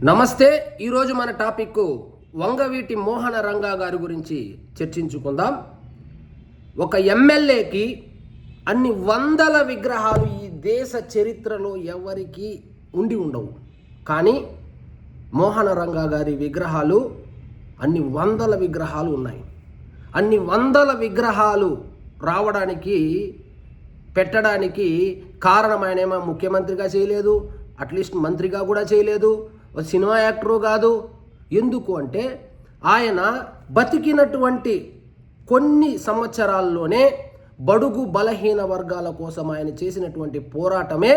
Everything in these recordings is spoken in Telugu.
నమస్తే. ఈరోజు మన టాపిక్ వంగవీటి మోహన రంగా గారి గురించి చర్చించుకుందాం. ఒక ఎమ్మెల్యేకి అన్ని వందల విగ్రహాలు ఈ దేశ చరిత్రలో ఎవరికి ఉండి ఉండవు, కానీ మోహన రంగా గారి విగ్రహాలు అన్ని వందల విగ్రహాలు ఉన్నాయి. అన్ని వందల విగ్రహాలు రావడానికి పెట్టడానికి కారణం ఆయనేమో ముఖ్యమంత్రిగా చేయలేదు, అట్లీస్ట్ మంత్రిగా కూడా చేయలేదు, సినిమా యాక్టరు కాదు. ఎందుకు అంటే ఆయన బతికినటువంటి కొన్ని సంవత్సరాల్లోనే బడుగు బలహీన వర్గాల కోసం ఆయన చేసినటువంటి పోరాటమే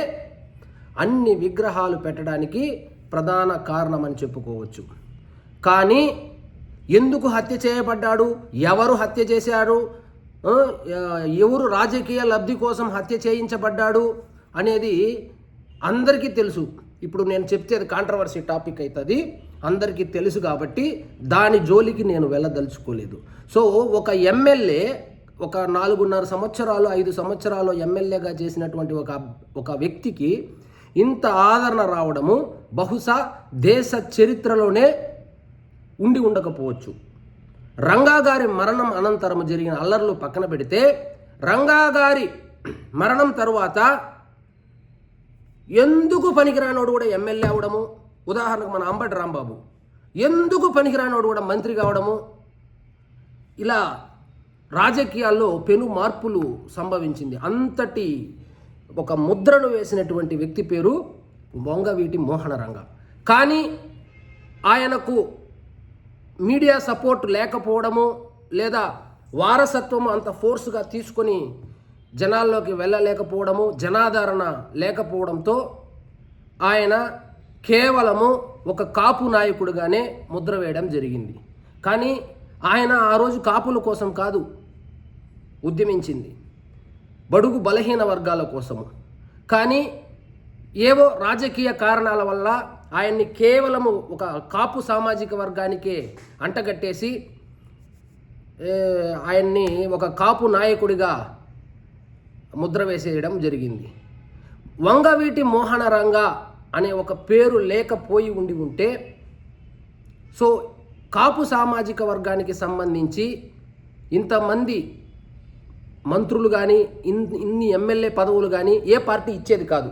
అన్ని విగ్రహాలు పెట్టడానికి ప్రధాన కారణమని చెప్పుకోవచ్చు. కానీ ఎందుకు హత్య చేయబడ్డాడు, ఎవరు హత్య చేశారు, ఎవరు రాజకీయ లబ్ధి కోసం హత్య చేయించబడ్డాడు అనేది అందరికీ తెలుసు. ఇప్పుడు నేను చెప్తే అది కాంట్రవర్సీ టాపిక్ అవుతుంది, అందరికీ తెలుసు కాబట్టి దాని జోలికి నేను వెళ్ళదలుచుకోలేదు. సో ఒక ఎమ్మెల్యే ఒక 4.5 సంవత్సరాలు 5 సంవత్సరాలు ఎమ్మెల్యేగా చేసినటువంటి ఒక వ్యక్తికి ఇంత ఆదరణ రావడము బహుశా దేశ చరిత్రలోనే ఉండి ఉండకపోవచ్చు. రంగా గారి మరణం అనంతరం జరిగిన అల్లర్లు పక్కన పెడితే, రంగా గారి మరణం తరువాత ఎందుకు పనికిరానోడు కూడా ఎమ్మెల్యే అవడము, ఉదాహరణకు మన అంబటి రాంబాబు ఎందుకు పనికిరానోడు కూడా మంత్రి కావడము, ఇలా రాజకీయాల్లో పెను మార్పులు సంభవించింది. అంతటి ఒక ముద్రను వేసినటువంటి వ్యక్తి పేరు వంగవీటి మోహన రంగా. కానీ ఆయనకు మీడియా సపోర్ట్ లేకపోవడము, లేదా వారసత్వము అంత ఫోర్స్గా తీసుకొని జనాల్లోకి వెళ్ళలేకపోవడము, జనాదరణ లేకపోవడంతో ఆయన కేవలము ఒక కాపు నాయకుడిగానే ముద్ర వేయడం జరిగింది. కానీ ఆయన ఆ రోజు కాపుల కోసం కాదు ఉద్యమించింది, బడుగు బలహీన వర్గాల కోసము. కానీ ఏవో రాజకీయ కారణాల వల్ల ఆయన్ని కేవలము ఒక కాపు సామాజిక వర్గానికే అంటగట్టేసి ఆయన్ని ఒక కాపు నాయకుడిగా ముద్ర వేసేయడం జరిగింది. వంగవీటి మోహన రంగా అనే ఒక పేరు లేకపోయి ఉంటే, సో కాపు సామాజిక వర్గానికి సంబంధించి ఇంతమంది మంత్రులు కానీ ఇన్ని ఎమ్మెల్యే పదవులు కానీ ఏ పార్టీ ఇచ్చేది కాదు.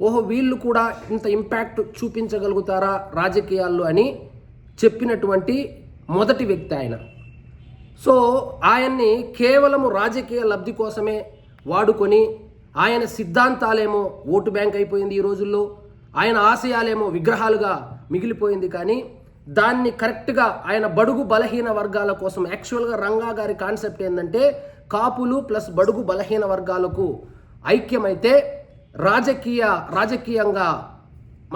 ఓహో, వీళ్ళు కూడా ఇంత ఇంపాక్ట్ చూపించగలుగుతారా రాజకీయాల్లో అని చెప్పినటువంటి మొదటి వ్యక్తి ఆయన. సో ఆయన్ని కేవలము రాజకీయ లబ్ధి కోసమే వాడుకొని, ఆయన సిద్ధాంతాలేమో ఓటు బ్యాంక్ అయిపోయింది ఈ రోజుల్లో, ఆయన ఆశయాలేమో విగ్రహాలుగా మిగిలిపోయింది. కానీ దాన్ని కరెక్ట్గా ఆయన బడుగు బలహీన వర్గాల కోసం, యాక్చువల్గా రంగా గారి కాన్సెప్ట్ ఏంటంటే కాపులు ప్లస్ బడుగు బలహీన వర్గాలకు ఐక్యమైతే రాజకీయంగా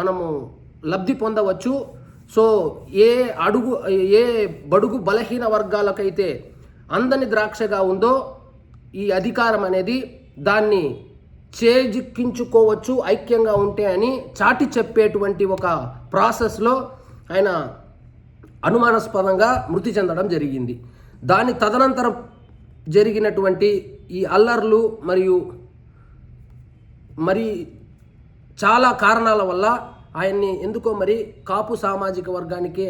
మనము లబ్ధి పొందవచ్చు. సో ఏ బడుగు బలహీన వర్గాలకైతే అందని ద్రాక్షగా ఉందో ఈ అధికారం అనేది, దాన్ని చేజిక్కించుకోవచ్చు ఐక్యంగా ఉంటే అని చాటి చెప్పేటువంటి ఒక ప్రాసెస్లో ఆయన అనుమానాస్పదంగా మృతి చెందడం జరిగింది. దాని తదనంతరం జరిగినటువంటి ఈ అల్లర్లు మరి చాలా కారణాల వల్ల ఆయన్ని ఎందుకో మరి కాపు సామాజిక వర్గానికే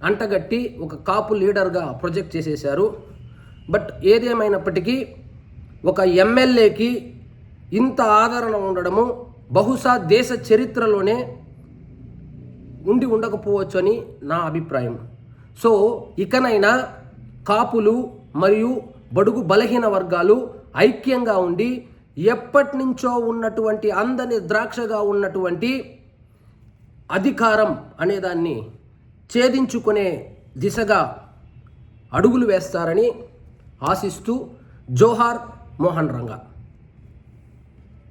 అంటగట్టి ఒక కాపు లీడర్గా ప్రొజెక్ట్ చేసేశారు. బట్ ఏదేమైనప్పటికీ ఒక ఎమ్మెల్యేకి ఇంత ఆదరణ ఉండడము బహుశా దేశ చరిత్రలోనే ఉండి ఉండకపోవచ్చు అని నా అభిప్రాయం. సో ఇకనైనా కాపులు మరియు బడుగు బలహీన వర్గాలు ఐక్యంగా ఉండి ఎప్పటి నుంచో ఉన్నటువంటి అందని ద్రాక్షగా ఉన్నటువంటి అధికారం అనేదాన్ని ఛేదించుకునే దిశగా అడుగులు వేస్తారని ఆశిస్తూ, జోహార్ మోహన్ రంగా.